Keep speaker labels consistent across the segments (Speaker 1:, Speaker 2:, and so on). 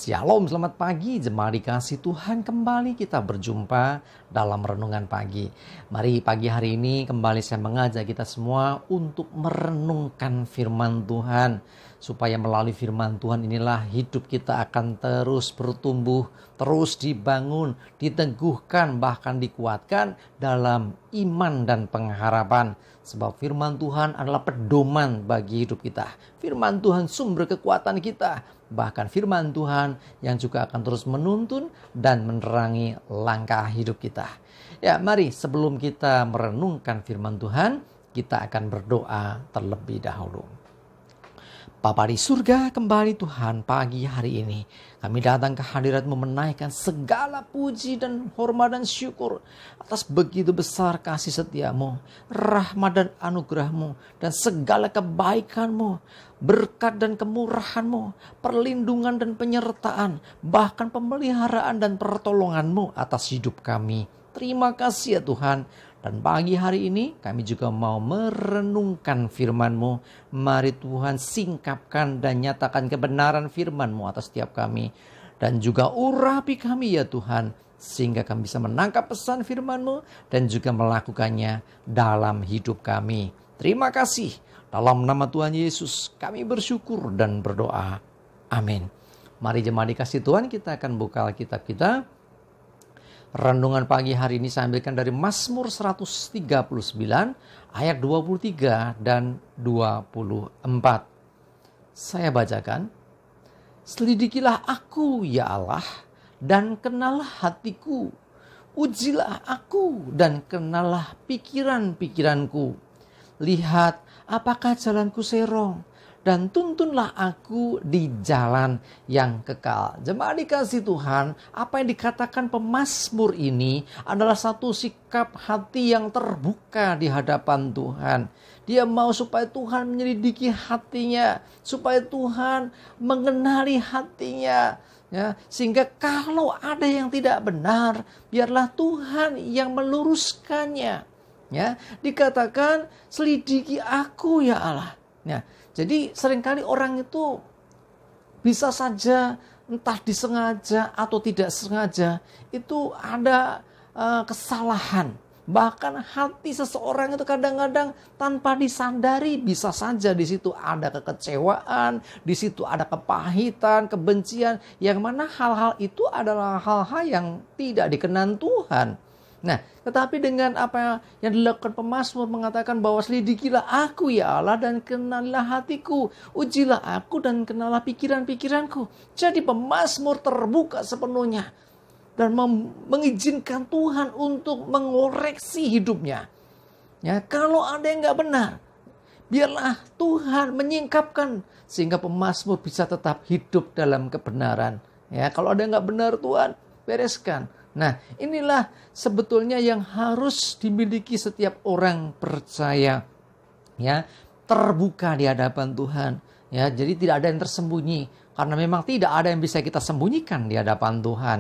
Speaker 1: Shalom, selamat pagi, jemaat dikasih Tuhan. Kembali kita berjumpa dalam renungan pagi. Mari pagi hari ini kembali saya mengajak kita semua untuk merenungkan firman Tuhan. Supaya melalui firman Tuhan inilah hidup kita akan terus bertumbuh, terus dibangun, diteguhkan, bahkan dikuatkan dalam iman dan pengharapan. Sebab firman Tuhan adalah pedoman bagi hidup kita. Firman Tuhan sumber kekuatan kita. Bahkan firman Tuhan yang juga akan terus menuntun dan menerangi langkah hidup kita. Ya, mari sebelum kita merenungkan firman Tuhan, kita akan berdoa terlebih dahulu. Bapa di surga, kembali Tuhan pagi hari ini kami datang ke hadirat-Mu menaikkan segala puji dan hormat dan syukur atas begitu besar kasih setia-Mu, rahmat dan anugerah-Mu, dan segala kebaikan-Mu, berkat dan kemurahan-Mu, perlindungan dan penyertaan, bahkan pemeliharaan dan pertolongan-Mu atas hidup kami. Terima kasih ya Tuhan. Dan pagi hari ini kami juga mau merenungkan firman-Mu. Mari Tuhan singkapkan dan nyatakan kebenaran firman-Mu atas setiap kami. Dan juga urapi kami ya Tuhan. Sehingga kami bisa menangkap pesan firman-Mu dan juga melakukannya dalam hidup kami. Terima kasih. Dalam nama Tuhan Yesus kami bersyukur dan berdoa. Amin. Mari jemaat dikasih Tuhan, kita akan buka Alkitab kita. Renungan pagi hari ini saya ambilkan dari Mazmur 139 ayat 23 dan 24. Saya bacakan. Selidikilah aku ya Allah dan kenallah hatiku. Ujilah aku dan kenallah pikiran-pikiranku. Lihat apakah jalanku serong dan tuntunlah aku di jalan yang kekal. Jemaat dikasih Tuhan, apa yang dikatakan pemazmur ini adalah satu sikap hati yang terbuka di hadapan Tuhan. Dia mau supaya Tuhan menyelidiki hatinya, supaya Tuhan mengenali hatinya. Ya, sehingga kalau ada yang tidak benar, biarlah Tuhan yang meluruskannya. Ya, dikatakan selidiki aku ya Allah. Ya, jadi seringkali orang itu bisa saja entah disengaja atau tidak sengaja itu ada kesalahan. Bahkan hati seseorang itu kadang-kadang tanpa disadari bisa saja di situ ada kekecewaan, di situ ada kepahitan, kebencian, yang mana hal-hal itu adalah hal-hal yang tidak dikenan Tuhan. Nah, tetapi dengan apa yang dilakukan pemazmur mengatakan bahwa selidikilah aku ya Allah dan kenalilah hatiku. Ujilah aku dan kenalilah pikiran-pikiranku. Jadi pemazmur terbuka sepenuhnya dan mengizinkan Tuhan untuk mengoreksi hidupnya. Ya, kalau ada yang gak benar, biarlah Tuhan menyingkapkan sehingga pemazmur bisa tetap hidup dalam kebenaran. Ya, kalau ada yang gak benar Tuhan, bereskan. Nah, inilah sebetulnya yang harus dimiliki setiap orang percaya. Ya, terbuka di hadapan Tuhan. Ya, jadi tidak ada yang tersembunyi karena memang tidak ada yang bisa kita sembunyikan di hadapan Tuhan.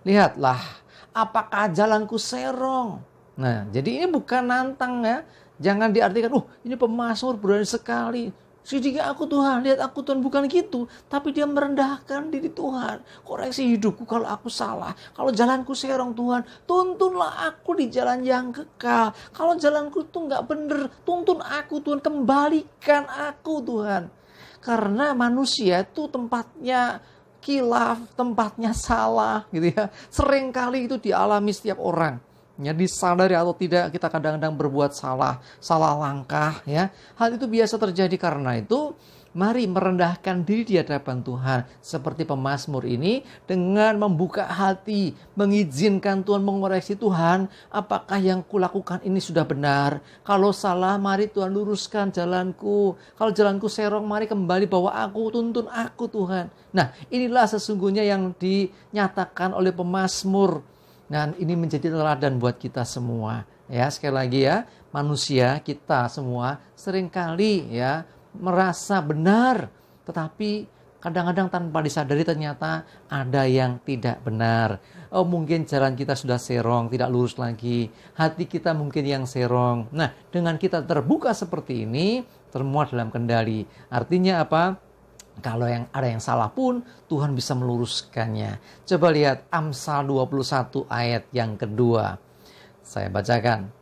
Speaker 1: Lihatlah, apakah jalanku serong? Nah, jadi ini bukan nantang ya. Jangan diartikan, ini pemazmur berani sekali. Sedikit aku Tuhan, lihat aku Tuhan, bukan gitu. Tapi dia merendahkan diri Tuhan. Koreksi hidupku kalau aku salah. Kalau jalanku serong Tuhan, tuntunlah aku di jalan yang kekal. Kalau jalanku tuh gak bener, tuntun aku Tuhan, kembalikan aku Tuhan. Karena manusia itu tempatnya kilaf, tempatnya salah gitu ya. Seringkali itu dialami setiap orang. Ya, disadari atau tidak kita kadang-kadang berbuat salah langkah ya. Hal itu biasa terjadi, karena itu mari merendahkan diri di hadapan Tuhan seperti pemazmur ini dengan membuka hati, mengizinkan Tuhan mengoreksi. Tuhan, apakah yang kulakukan ini sudah benar? Kalau salah, mari Tuhan luruskan jalanku. Kalau jalanku serong, mari kembali bawa aku, tuntun aku Tuhan. Nah, inilah sesungguhnya yang dinyatakan oleh pemazmur. Dan ini menjadi teladan buat kita semua. Ya, sekali lagi ya, manusia kita semua seringkali ya merasa benar, tetapi kadang-kadang tanpa disadari ternyata ada yang tidak benar. Mungkin jalan kita sudah serong, tidak lurus lagi. Hati kita mungkin yang serong. Nah, dengan kita terbuka seperti ini, semua dalam kendali. Artinya apa? Kalau ada yang salah pun, Tuhan bisa meluruskannya. Coba lihat Amsal 21 ayat yang kedua. Saya bacakan.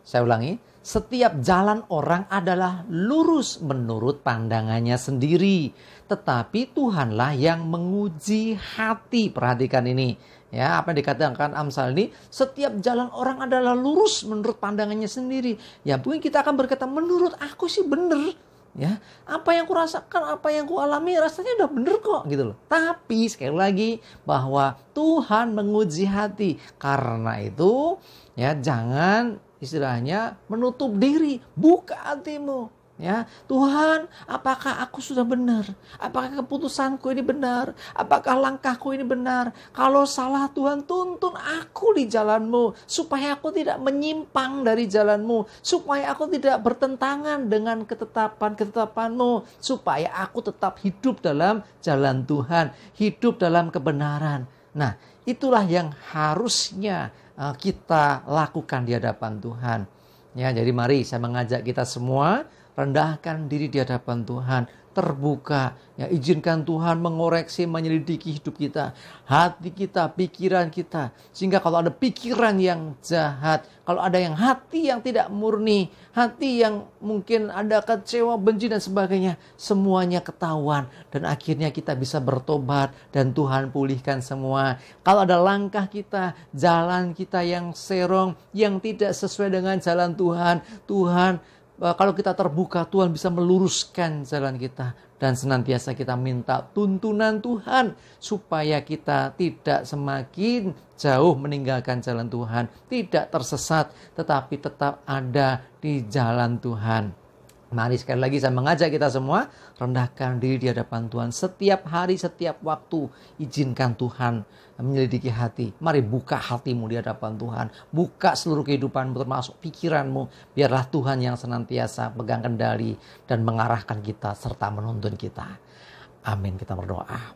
Speaker 1: Saya ulangi, setiap jalan orang adalah lurus menurut pandangannya sendiri. Tetapi Tuhanlah yang menguji hati. Perhatikan ini. Ya, apa yang dikatakan Amsal ini, setiap jalan orang adalah lurus menurut pandangannya sendiri. Ya, mungkin kita akan berkata, menurut aku sih benar. Ya, apa yang kurasakan, apa yang kualami rasanya udah bener kok gitu loh. Tapi sekali lagi bahwa Tuhan menguji hati. Karena itu ya jangan istilahnya menutup diri, buka hatimu. Ya, Tuhan, apakah aku sudah benar? Apakah keputusanku ini benar? Apakah langkahku ini benar? Kalau salah, Tuhan, tuntun aku di jalan-Mu, supaya aku tidak menyimpang dari jalan-Mu, supaya aku tidak bertentangan dengan ketetapan-ketetapan-Mu, supaya aku tetap hidup dalam jalan Tuhan, hidup dalam kebenaran. Nah, itulah yang harusnya kita lakukan di hadapan Tuhan. Ya, jadi mari saya mengajak kita semua rendahkan diri di hadapan Tuhan, terbuka. Ya, izinkan Tuhan mengoreksi, menyelidiki hidup kita, hati kita, pikiran kita. Sehingga kalau ada pikiran yang jahat, kalau ada yang hati yang tidak murni, hati yang mungkin ada kecewa, benci dan sebagainya, semuanya ketahuan. Dan akhirnya kita bisa bertobat dan Tuhan pulihkan semua. Kalau ada langkah kita, jalan kita yang serong, yang tidak sesuai dengan jalan Tuhan, kalau kita terbuka, Tuhan bisa meluruskan jalan kita. Dan senantiasa kita minta tuntunan Tuhan supaya kita tidak semakin jauh meninggalkan jalan Tuhan. Tidak tersesat, tetapi tetap ada di jalan Tuhan. Mari sekali lagi saya mengajak kita semua rendahkan diri di hadapan Tuhan. Setiap hari, setiap waktu izinkan Tuhan menyelidiki hati. Mari buka hatimu di hadapan Tuhan. Buka seluruh kehidupanmu termasuk pikiranmu. Biarlah Tuhan yang senantiasa pegang kendali dan mengarahkan kita serta menuntun kita. Amin, kita berdoa.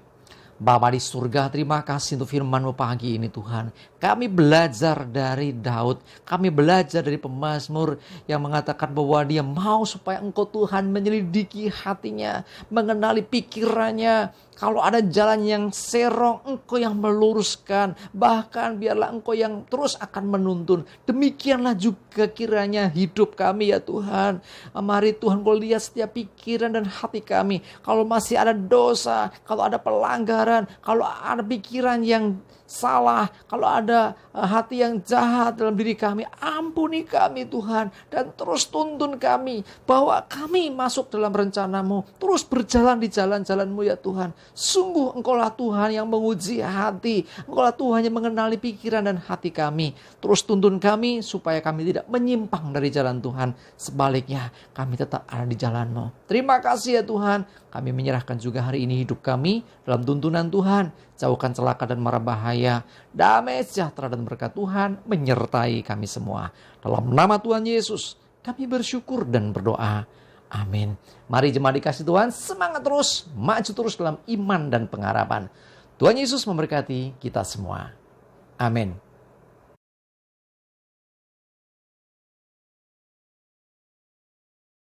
Speaker 1: Bapa di surga, terima kasih untuk firman-Mu pagi ini Tuhan. Kami belajar dari Daud. Kami belajar dari pemazmur yang mengatakan bahwa dia mau supaya Engkau Tuhan menyelidiki hatinya, mengenali pikirannya. Kalau ada jalan yang serong, Engkau yang meluruskan. Bahkan biarlah Engkau yang terus akan menuntun. Demikianlah juga kiranya hidup kami ya Tuhan. Mari Tuhan Kau lihat setiap pikiran dan hati kami. Kalau masih ada dosa, kalau ada pelanggaran, kalau ada pikiran yang salah, kalau ada hati yang jahat dalam diri kami, ampuni kami Tuhan, dan terus tuntun kami, bahwa kami masuk dalam rencana-Mu, terus berjalan di jalan-jalan-Mu ya Tuhan. Sungguh Engkaulah Tuhan yang menguji hati, Engkaulah Tuhan yang mengenali pikiran dan hati kami. Terus tuntun kami supaya kami tidak menyimpang dari jalan Tuhan, sebaliknya kami tetap ada di jalan-Mu. Terima kasih ya Tuhan, kami menyerahkan juga hari ini hidup kami dalam tuntunan Tuhan. Jauhkan celaka dan mara bahaya. Damai sejahtera dan berkat Tuhan menyertai kami semua. Dalam nama Tuhan Yesus kami bersyukur dan berdoa. Amin. Mari jemaat dikasih Tuhan, semangat terus, maju terus dalam iman dan pengharapan. Tuhan Yesus memberkati kita semua. Amin.